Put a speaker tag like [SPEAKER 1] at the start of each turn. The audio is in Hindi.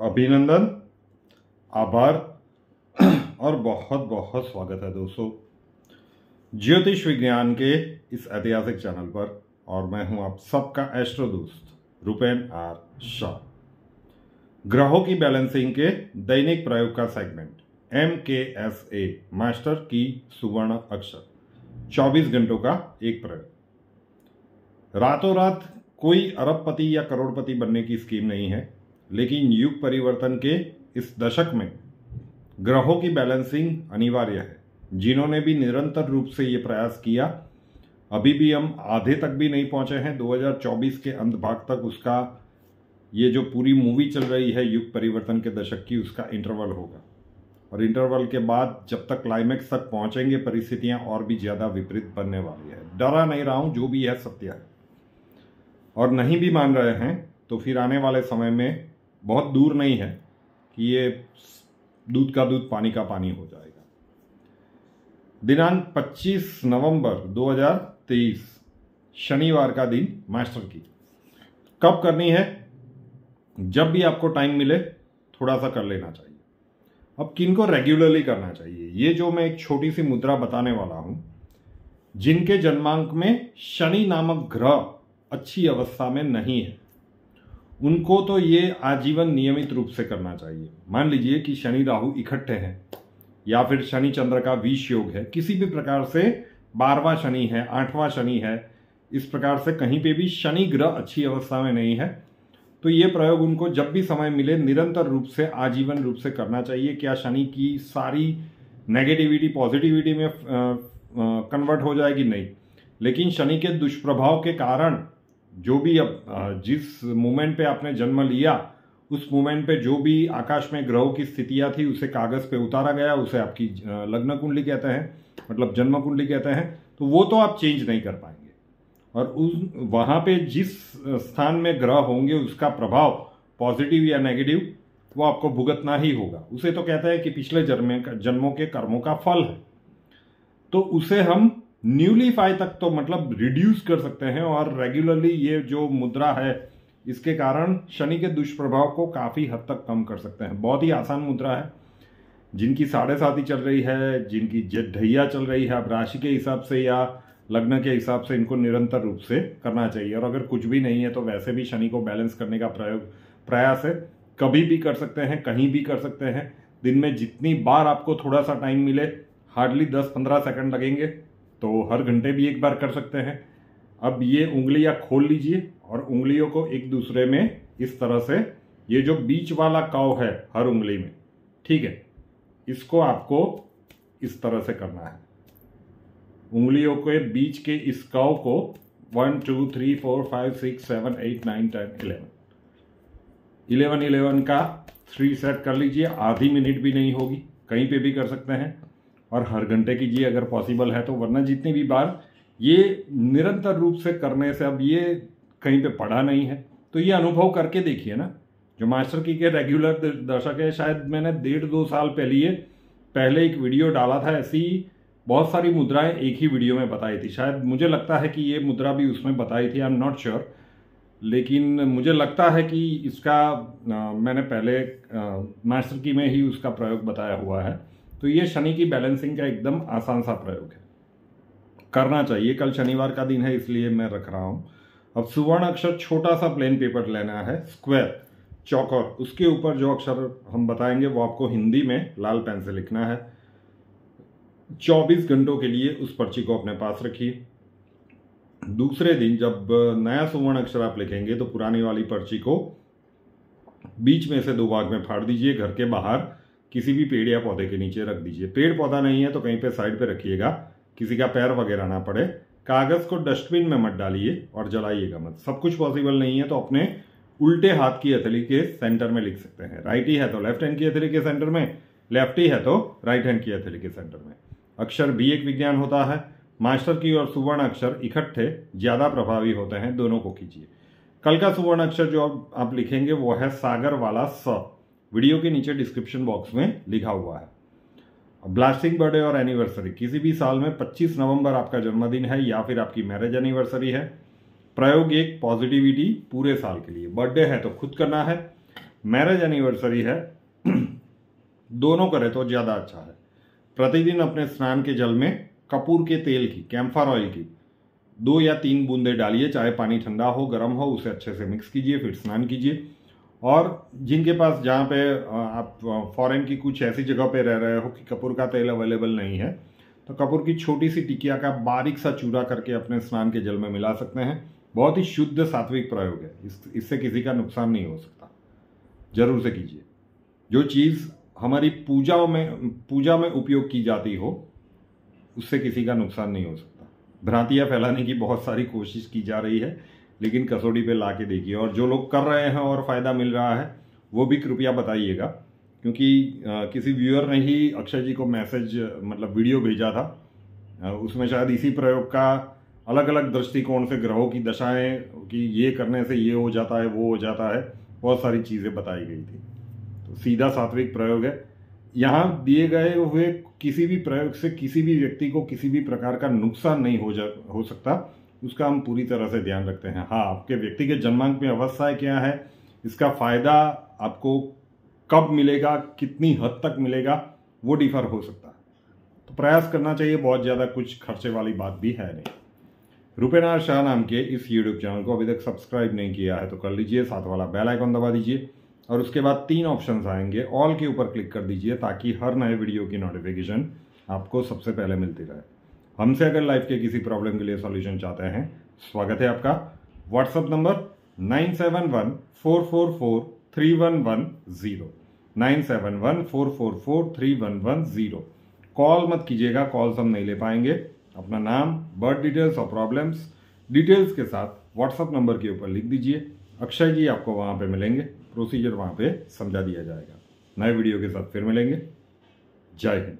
[SPEAKER 1] अभिनंदन, आभार और बहुत बहुत स्वागत है दोस्तों ज्योतिष विज्ञान के इस ऐतिहासिक चैनल पर। और मैं हूं आप सबका एस्ट्रो दोस्त रुपेन आर शाह। ग्रहों की बैलेंसिंग के दैनिक प्रयोग का सेगमेंट MKSA मास्टर की सुवर्ण अक्षर 24 घंटों का एक प्रयोग। रातों रात कोई अरबपति या करोड़पति बनने की स्कीम नहीं है, लेकिन युग परिवर्तन के इस दशक में ग्रहों की बैलेंसिंग अनिवार्य है। जिन्होंने भी निरंतर रूप से ये प्रयास किया, अभी भी हम आधे तक भी नहीं पहुंचे हैं। 2024 के अंत भाग तक उसका ये जो पूरी मूवी चल रही है युग परिवर्तन के दशक की, उसका इंटरवल होगा। और इंटरवल के बाद जब तक क्लाइमेक्स तक पहुंचेंगे, परिस्थितियां और भी ज्यादा विपरीत बनने वाली है। डरा नहीं रहा हूं, जो भी है सत्य है। और नहीं भी मान रहे हैं तो फिर आने वाले समय में बहुत दूर नहीं है कि ये दूध का दूध पानी का पानी हो जाएगा। दिनांक 25 नवंबर 2023 शनिवार का दिन मास्टर की कब करनी है? जब भी आपको टाइम मिले थोड़ा सा कर लेना चाहिए। अब किनको रेगुलरली करना चाहिए? ये जो मैं एक छोटी सी मुद्रा बताने वाला हूं, जिनके जन्मांक में शनि नामक ग्रह अच्छी अवस्था में नहीं है, उनको तो ये आजीवन नियमित रूप से करना चाहिए। मान लीजिए कि शनि राहु इकट्ठे हैं, या फिर शनि चंद्र का विष योग है, किसी भी प्रकार से 12वां शनि है, 8वां शनि है, इस प्रकार से कहीं पे भी शनि ग्रह अच्छी अवस्था में नहीं है, तो ये प्रयोग उनको जब भी समय मिले निरंतर रूप से आजीवन रूप से करना चाहिए। क्या शनि की सारी नेगेटिविटी पॉजिटिविटी में कन्वर्ट हो जाएगी? नहीं, लेकिन शनि के दुष्प्रभाव के कारण जो भी अब जिस मोमेंट पे आपने जन्म लिया, उस मोमेंट पे जो भी आकाश में ग्रहों की स्थितियां थी उसे कागज पे उतारा गया, उसे आपकी लग्न कुंडली कहते हैं, मतलब जन्म कुंडली कहते हैं। तो वो तो आप चेंज नहीं कर पाएंगे, और उस वहां पे जिस स्थान में ग्रह होंगे उसका प्रभाव पॉजिटिव या नेगेटिव वो आपको भुगतना ही होगा। उसे तो कहते हैं कि पिछले जन्मों के कर्मों का फल है। तो उसे हम न्यूलीफाई तक तो मतलब रिड्यूस कर सकते हैं। और रेगुलरली ये जो मुद्रा है, इसके कारण शनि के दुष्प्रभाव को काफी हद तक कम कर सकते हैं। बहुत ही आसान मुद्रा है। जिनकी 7.5 चल रही है, जिनकी ढैया चल रही है, अब राशि के हिसाब से या लग्न के हिसाब से इनको निरंतर रूप से करना चाहिए। और अगर कुछ भी नहीं है तो वैसे भी शनि को बैलेंस करने का प्रयास है। कभी भी कर सकते हैं, कहीं भी कर सकते हैं। दिन में जितनी बार आपको थोड़ा सा टाइम मिले, हार्डली 10-15 सेकंड लगेंगे, तो हर घंटे भी एक बार कर सकते हैं। अब ये उंगलियां खोल लीजिए और उंगलियों को एक दूसरे में इस तरह से, ये जो बीच वाला कव है हर उंगली में, ठीक है, इसको आपको इस तरह से करना है। उंगलियों के बीच के इस कव को 1 2 3 4 5 6 7 8 9 10 11 का 3 सेट कर लीजिए। आधी मिनट भी नहीं होगी, कहीं पे भी कर सकते हैं। और हर घंटे कीजिए अगर पॉसिबल है तो, वरना जितनी भी बार ये निरंतर रूप से करने से, अब ये कहीं पे पढ़ा नहीं है तो ये अनुभव करके देखिए ना। जो मास्टर की के रेगुलर दर्शक है, शायद मैंने 1.5-2 साल पहले एक वीडियो डाला था, ऐसी बहुत सारी मुद्राएं एक ही वीडियो में बताई थी। शायद मुझे लगता है कि ये मुद्रा भी उसमें बताई थी, आई एम नॉट श्योर, लेकिन मुझे लगता है कि इसका मैंने पहले मास्टर की में ही उसका प्रयोग बताया हुआ है। तो ये शनि की बैलेंसिंग का एकदम आसान सा प्रयोग है, करना चाहिए। कल शनिवार का दिन है इसलिए मैं रख रहा हूं। अब सुवर्ण अक्षर छोटा सा प्लेन पेपर लेना है, स्क्वायर चौकोर, उसके ऊपर जो अक्षर हम बताएंगे वो आपको हिंदी में लाल पेन से लिखना है। 24 घंटों के लिए उस पर्ची को अपने पास रखिए। दूसरे दिन जब नया सुवर्ण अक्षर आप लिखेंगे तो पुरानी वाली पर्ची को बीच में से 2 भाग में फाड़ दीजिए। घर के बाहर किसी भी पेड़ या पौधे के नीचे रख दीजिए। पेड़ पौधा नहीं है तो कहीं पे साइड पे रखिएगा, किसी का पैर वगैरह ना पड़े। कागज को डस्टबिन में मत डालिए और जलाइएगा मत। सब कुछ पॉसिबल नहीं है तो अपने उल्टे हाथ की हथेली के सेंटर में लिख सकते हैं। राइटी है तो लेफ्ट हैंड की हथेली के सेंटर में, लेफ्टी है तो राइट हैंड की हथेली के सेंटर में। अक्षर भी एक विज्ञान होता है। मास्टर की और सुवर्ण अक्षर इकट्ठे ज्यादा प्रभावी होते हैं, दोनों को कीजिए। कल का सुवर्ण अक्षर जो आप लिखेंगे वो है सागर वाला स। वीडियो के नीचे डिस्क्रिप्शन बॉक्स में लिखा हुआ है। ब्लास्टिंग बर्थडे और एनिवर्सरी, किसी भी साल में 25 नवंबर आपका जन्मदिन है या फिर आपकी मैरिज एनिवर्सरी है, प्रयोग एक पॉजिटिविटी पूरे साल के लिए। बर्थडे है तो खुद करना है, मैरिज एनिवर्सरी है दोनों करें तो ज़्यादा अच्छा है। प्रतिदिन अपने स्नान के जल में कपूर के तेल की, कैम्फर ऑयल की 2 या 3 बूंदे डालिए, चाहे पानी ठंडा हो गर्म हो, उसे अच्छे से मिक्स कीजिए, फिर स्नान कीजिए। और जिनके पास, जहाँ पे आप फॉरेन की कुछ ऐसी जगह पे रह रहे हो कि कपूर का तेल अवेलेबल नहीं है, तो कपूर की छोटी सी टिकिया का बारीक सा चूरा करके अपने स्नान के जल में मिला सकते हैं। बहुत ही शुद्ध सात्विक प्रयोग है, इससे किसी का नुकसान नहीं हो सकता। जरूर से कीजिए। जो चीज़ हमारी पूजा में उपयोग की जाती हो उससे किसी का नुकसान नहीं हो सकता। भ्रांतियाँ फैलाने की बहुत सारी कोशिश की जा रही है, लेकिन कसौटी पे ला के देखिए। और जो लोग कर रहे हैं और फ़ायदा मिल रहा है वो भी कृपया बताइएगा, क्योंकि किसी व्यूअर ने ही अक्षय जी को मैसेज, मतलब वीडियो भेजा था। उसमें शायद इसी प्रयोग का अलग अलग दृष्टिकोण से ग्रहों की दशाएं, कि ये करने से ये हो जाता है, वो हो जाता है, बहुत सारी चीज़ें बताई गई थी। तो सीधा सात्विक प्रयोग है। यहाँ दिए गए हुए किसी भी प्रयोग से किसी भी व्यक्ति को किसी भी प्रकार का नुकसान नहीं हो सकता, उसका हम पूरी तरह से ध्यान रखते हैं। हाँ, आपके व्यक्ति के जन्मांक में अवस्थाएं क्या है, इसका फायदा आपको कब मिलेगा, कितनी हद तक मिलेगा, वो डिफर हो सकता है। तो प्रयास करना चाहिए, बहुत ज़्यादा कुछ खर्चे वाली बात भी है नहीं। रुपेनाथ शाह नाम के इस यूट्यूब चैनल को अभी तक सब्सक्राइब नहीं किया है तो कर लीजिए, साथ वाला बेल आइकन दबा दीजिए और उसके बाद 3 ऑप्शंस आएंगे, ऑल के ऊपर क्लिक कर दीजिए ताकि हर नए वीडियो की नोटिफिकेशन आपको सबसे पहले मिलती रहे। हमसे अगर लाइफ के किसी प्रॉब्लम के लिए सॉल्यूशन चाहते हैं, स्वागत है आपका। WhatsApp number 9714443110, 9714443110। कॉल मत कीजिएगा, कॉल्स हम नहीं ले पाएंगे। अपना नाम, बर्थ डिटेल्स और प्रॉब्लम्स डिटेल्स के साथ व्हाट्सएप नंबर के ऊपर लिख दीजिए। अक्षय जी आपको वहाँ पे मिलेंगे, प्रोसीजर वहाँ पे समझा दिया जाएगा। नए वीडियो के साथ फिर मिलेंगे। जय हिंद।